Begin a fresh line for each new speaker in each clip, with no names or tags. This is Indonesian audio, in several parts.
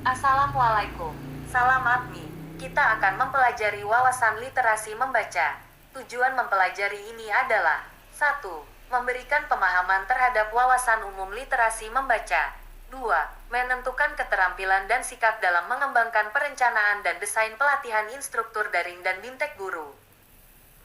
Assalamualaikum. Salam Admi. Kita akan mempelajari wawasan literasi membaca. Tujuan mempelajari ini adalah 1. Memberikan pemahaman terhadap wawasan umum literasi membaca. 2. Menentukan keterampilan dan sikap dalam mengembangkan perencanaan dan desain pelatihan instruktur daring dan bimtek guru.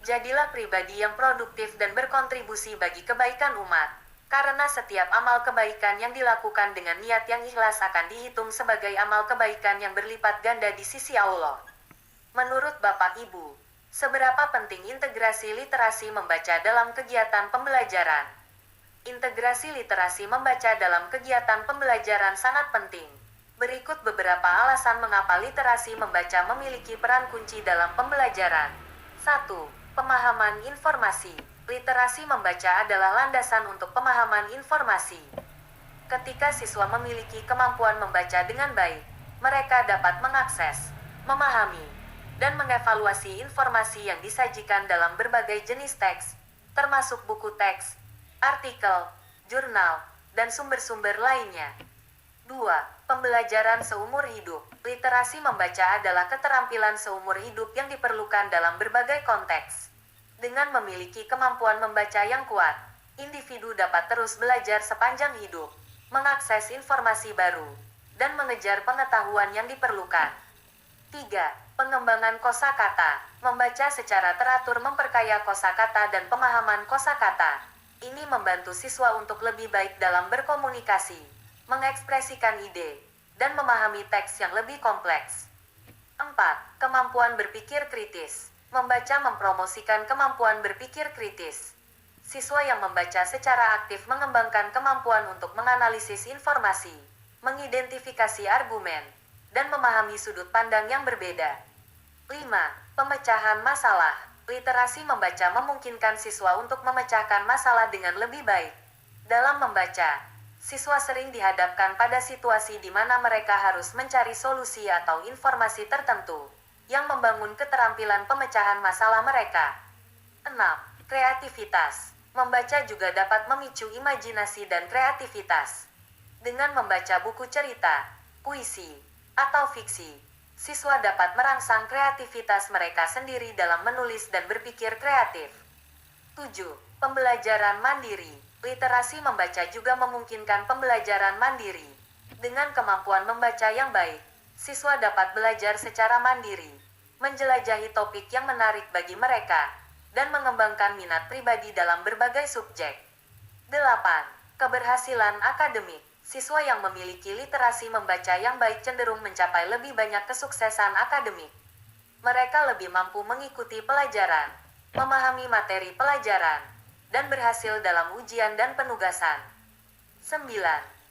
Jadilah pribadi yang produktif dan berkontribusi bagi kebaikan umat. Karena setiap amal kebaikan yang dilakukan dengan niat yang ikhlas akan dihitung sebagai amal kebaikan yang berlipat ganda di sisi Allah. Menurut Bapak Ibu, seberapa penting integrasi literasi membaca dalam kegiatan pembelajaran? Integrasi literasi membaca dalam kegiatan pembelajaran sangat penting. Berikut beberapa alasan mengapa literasi membaca memiliki peran kunci dalam pembelajaran. 1. Pemahaman informasi. Literasi membaca adalah landasan untuk pemahaman informasi. Ketika siswa memiliki kemampuan membaca dengan baik, mereka dapat mengakses, memahami, dan mengevaluasi informasi yang disajikan dalam berbagai jenis teks, termasuk buku teks, artikel, jurnal, dan sumber-sumber lainnya. 2. Pembelajaran seumur hidup. Literasi membaca adalah keterampilan seumur hidup yang diperlukan dalam berbagai konteks. Dengan memiliki kemampuan membaca yang kuat, individu dapat terus belajar sepanjang hidup, mengakses informasi baru, dan mengejar pengetahuan yang diperlukan. 3. Pengembangan kosakata. Membaca secara teratur memperkaya kosakata dan pemahaman kosakata. Ini membantu siswa untuk lebih baik dalam berkomunikasi, mengekspresikan ide, dan memahami teks yang lebih kompleks. 4. Kemampuan berpikir kritis. Membaca mempromosikan kemampuan berpikir kritis. Siswa yang membaca secara aktif mengembangkan kemampuan untuk menganalisis informasi, mengidentifikasi argumen, dan memahami sudut pandang yang berbeda. 5. Pemecahan masalah. Literasi membaca memungkinkan siswa untuk memecahkan masalah dengan lebih baik. Dalam membaca, siswa sering dihadapkan pada situasi di mana mereka harus mencari solusi atau informasi tertentu yang membangun keterampilan pemecahan masalah mereka. 6. Kreativitas. Membaca juga dapat memicu imajinasi dan kreativitas. Dengan membaca buku cerita, puisi, atau fiksi, siswa dapat merangsang kreativitas mereka sendiri dalam menulis dan berpikir kreatif. 7. Pembelajaran mandiri. Literasi membaca juga memungkinkan pembelajaran mandiri. Dengan kemampuan membaca yang baik, siswa dapat belajar secara mandiri, menjelajahi topik yang menarik bagi mereka, dan mengembangkan minat pribadi dalam berbagai subjek. 8. Keberhasilan akademik. Siswa yang memiliki literasi membaca yang baik cenderung mencapai lebih banyak kesuksesan akademik. Mereka lebih mampu mengikuti pelajaran, memahami materi pelajaran, dan berhasil dalam ujian dan penugasan. 9.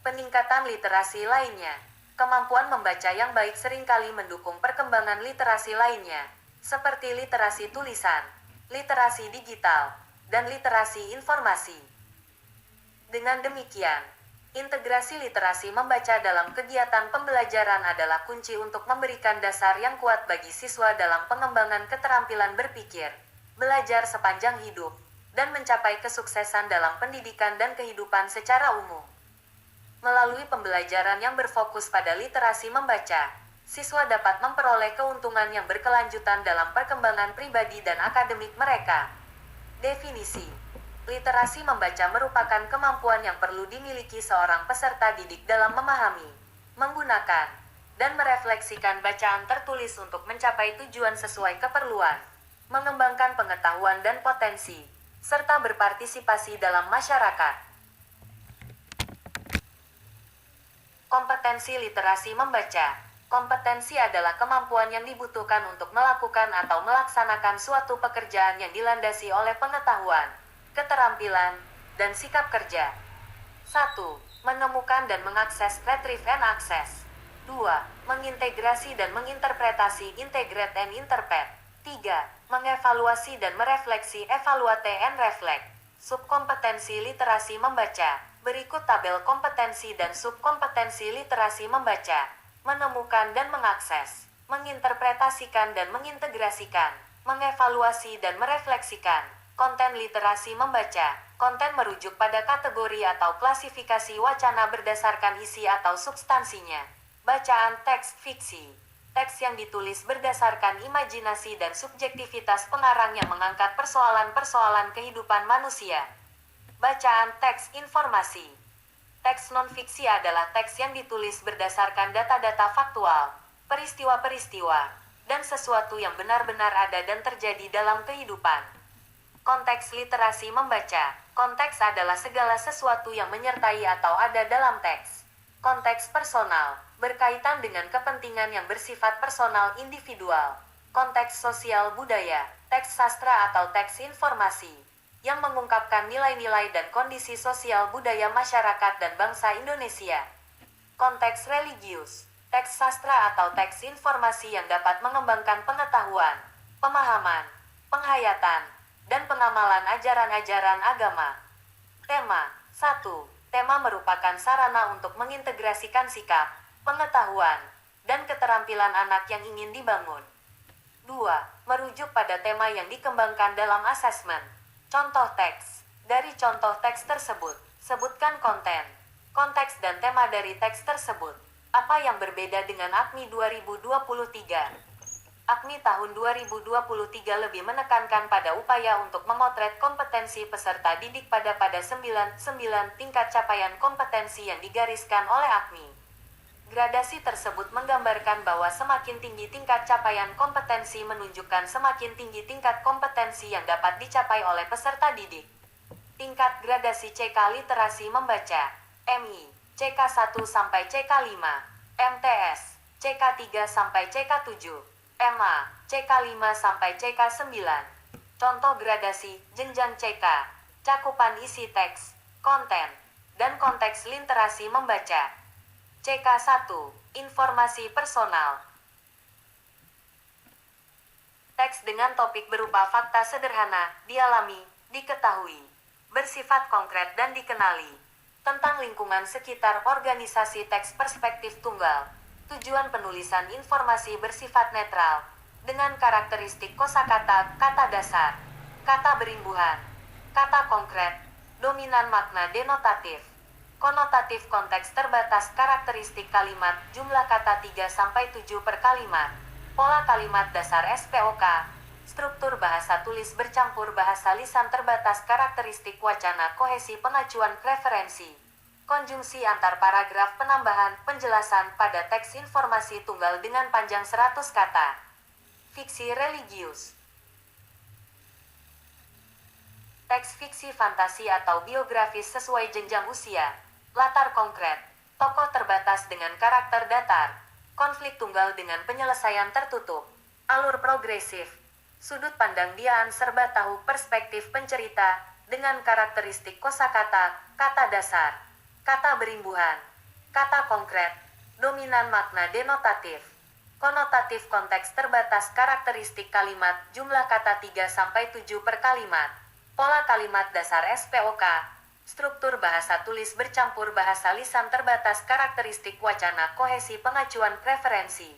Peningkatan literasi lainnya. Kemampuan membaca yang baik seringkali mendukung perkembangan literasi lainnya, seperti literasi tulisan, literasi digital, dan literasi informasi. Dengan demikian, integrasi literasi membaca dalam kegiatan pembelajaran adalah kunci untuk memberikan dasar yang kuat bagi siswa dalam pengembangan keterampilan berpikir, belajar sepanjang hidup, dan mencapai kesuksesan dalam pendidikan dan kehidupan secara umum. Melalui pembelajaran yang berfokus pada literasi membaca, siswa dapat memperoleh keuntungan yang berkelanjutan dalam perkembangan pribadi dan akademik mereka. Definisi: literasi membaca merupakan kemampuan yang perlu dimiliki seorang peserta didik dalam memahami, menggunakan, dan merefleksikan bacaan tertulis untuk mencapai tujuan sesuai keperluan, mengembangkan pengetahuan dan potensi, serta berpartisipasi dalam masyarakat. Kompetensi literasi membaca. Kompetensi adalah kemampuan yang dibutuhkan untuk melakukan atau melaksanakan suatu pekerjaan yang dilandasi oleh pengetahuan, keterampilan, dan sikap kerja. 1. Menemukan dan mengakses retrieve and access. 2. Mengintegrasi dan menginterpretasi integrate and interpret. 3. Mengevaluasi dan merefleksi evaluate and reflect. Subkompetensi literasi membaca. Berikut tabel kompetensi dan subkompetensi literasi membaca. Menemukan dan mengakses, menginterpretasikan dan mengintegrasikan, mengevaluasi dan merefleksikan. Konten literasi membaca. Konten merujuk pada kategori atau klasifikasi wacana berdasarkan isi atau substansinya. Bacaan teks fiksi. Teks yang ditulis berdasarkan imajinasi dan subjektivitas pengarang yang mengangkat persoalan-persoalan kehidupan manusia. Bacaan teks informasi. Teks non-fiksi adalah teks yang ditulis berdasarkan data-data faktual, peristiwa-peristiwa, dan sesuatu yang benar-benar ada dan terjadi dalam kehidupan. Konteks literasi membaca. Konteks adalah segala sesuatu yang menyertai atau ada dalam teks. Konteks personal, berkaitan dengan kepentingan yang bersifat personal individual. Konteks sosial budaya, teks sastra atau teks informasi, yang mengungkapkan nilai-nilai dan kondisi sosial budaya masyarakat dan bangsa Indonesia. Konteks religius, teks sastra atau teks informasi yang dapat mengembangkan pengetahuan, pemahaman, penghayatan, dan pengamalan ajaran-ajaran agama. Tema 1. Tema merupakan sarana untuk mengintegrasikan sikap, pengetahuan, dan keterampilan anak yang ingin dibangun. 2. Merujuk pada tema yang dikembangkan dalam asesmen. Contoh teks. Dari contoh teks tersebut, sebutkan konten, konteks dan tema dari teks tersebut. Apa yang berbeda dengan AKMI 2023? AKMI tahun 2023 lebih menekankan pada upaya untuk memotret kompetensi peserta didik pada 9 tingkat capaian kompetensi yang digariskan oleh AKMI. Gradasi tersebut menggambarkan bahwa semakin tinggi tingkat capaian kompetensi menunjukkan semakin tinggi tingkat kompetensi yang dapat dicapai oleh peserta didik. Tingkat gradasi CK literasi membaca, MI, CK1 sampai CK5, MTS, CK3 sampai CK7, MA, CK5 sampai CK9. Contoh gradasi jenjang CK, cakupan isi teks, konten, dan konteks literasi membaca. CK1, informasi personal. Teks dengan topik berupa fakta sederhana, dialami, diketahui, bersifat konkret dan dikenali. Tentang lingkungan sekitar organisasi teks perspektif tunggal. Tujuan penulisan informasi bersifat netral, dengan karakteristik kosakata, kata dasar, kata berimbuhan, kata konkret, dominan makna denotatif, konotatif konteks terbatas karakteristik kalimat, jumlah kata 3-7 per kalimat, pola kalimat dasar SPOK, struktur bahasa tulis bercampur bahasa lisan terbatas karakteristik wacana kohesi pengacuan preferensi. Konjungsi antar paragraf penambahan penjelasan pada teks informasi tunggal dengan panjang 100 kata. Fiksi religius. Teks fiksi fantasi atau biografis sesuai jenjang usia. Latar konkret. Tokoh terbatas dengan karakter datar. Konflik tunggal dengan penyelesaian tertutup. Alur progresif. Sudut pandang Diaan serba tahu perspektif pencerita dengan karakteristik kosakata, kata dasar, kata berimbuhan, kata konkret, dominan makna denotatif, konotatif konteks terbatas karakteristik kalimat, jumlah kata 3-7 per kalimat, pola kalimat dasar SPOK, struktur bahasa tulis bercampur bahasa lisan terbatas karakteristik wacana kohesi pengacuan preferensi,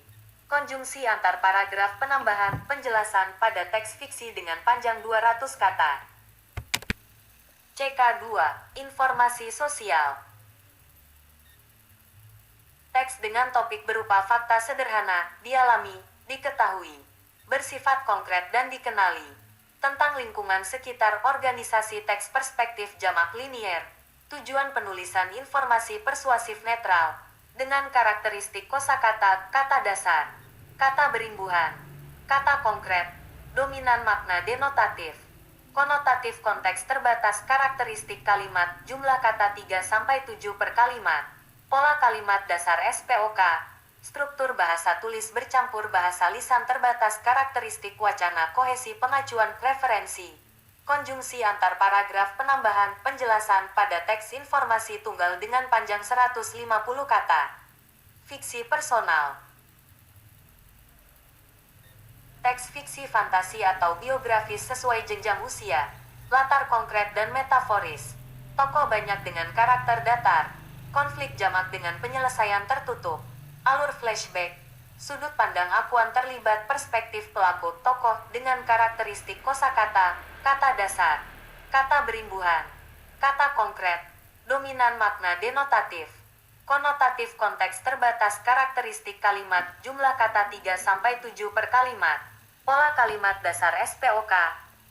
konjungsi antar paragraf penambahan penjelasan pada teks fiksi dengan panjang 200 kata. CK2, informasi sosial. Teks dengan topik berupa fakta sederhana, dialami, diketahui, bersifat konkret dan dikenali. Tentang lingkungan sekitar organisasi teks perspektif jamak linier. Tujuan penulisan informasi persuasif netral, dengan karakteristik kosakata, kata dasar, kata berimbuhan, kata konkret, dominan makna denotatif, konotatif konteks terbatas karakteristik kalimat, jumlah kata 3-7 per kalimat. Pola kalimat dasar SPOK, struktur bahasa tulis bercampur bahasa lisan terbatas karakteristik wacana kohesi pengacuan preferensi, konjungsi antar paragraf penambahan penjelasan pada teks informasi tunggal dengan panjang 150 kata. Fiksi personal. Teks fiksi fantasi atau biografis sesuai jenjang usia, latar konkret dan metaforis, tokoh banyak dengan karakter datar, konflik jamak dengan penyelesaian tertutup, alur flashback, sudut pandang akuan terlibat perspektif pelaku tokoh dengan karakteristik kosakata, kata dasar, kata berimbuhan, kata konkret, dominan makna denotatif, konotatif Imperatif konteks terbatas karakteristik kalimat jumlah kata 3-7 per kalimat. Pola kalimat dasar SPOK.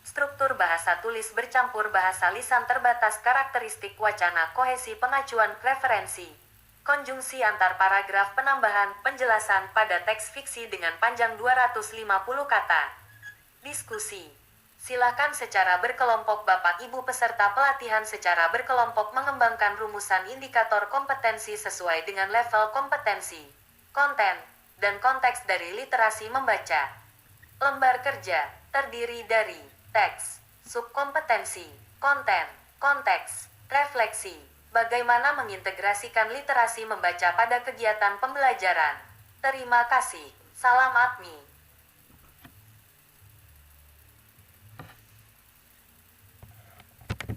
Struktur bahasa tulis bercampur bahasa lisan terbatas karakteristik wacana kohesi pengacuan referensi. Konjungsi antar paragraf penambahan penjelasan pada teks fiksi dengan panjang 250 kata. Diskusi. Silakan secara berkelompok Bapak Ibu peserta pelatihan secara berkelompok mengembangkan rumusan indikator kompetensi sesuai dengan level kompetensi, konten, dan konteks dari literasi membaca. Lembar kerja terdiri dari teks, subkompetensi, konten, konteks, refleksi. Bagaimana mengintegrasikan literasi membaca pada kegiatan pembelajaran. Terima kasih. Salam admin.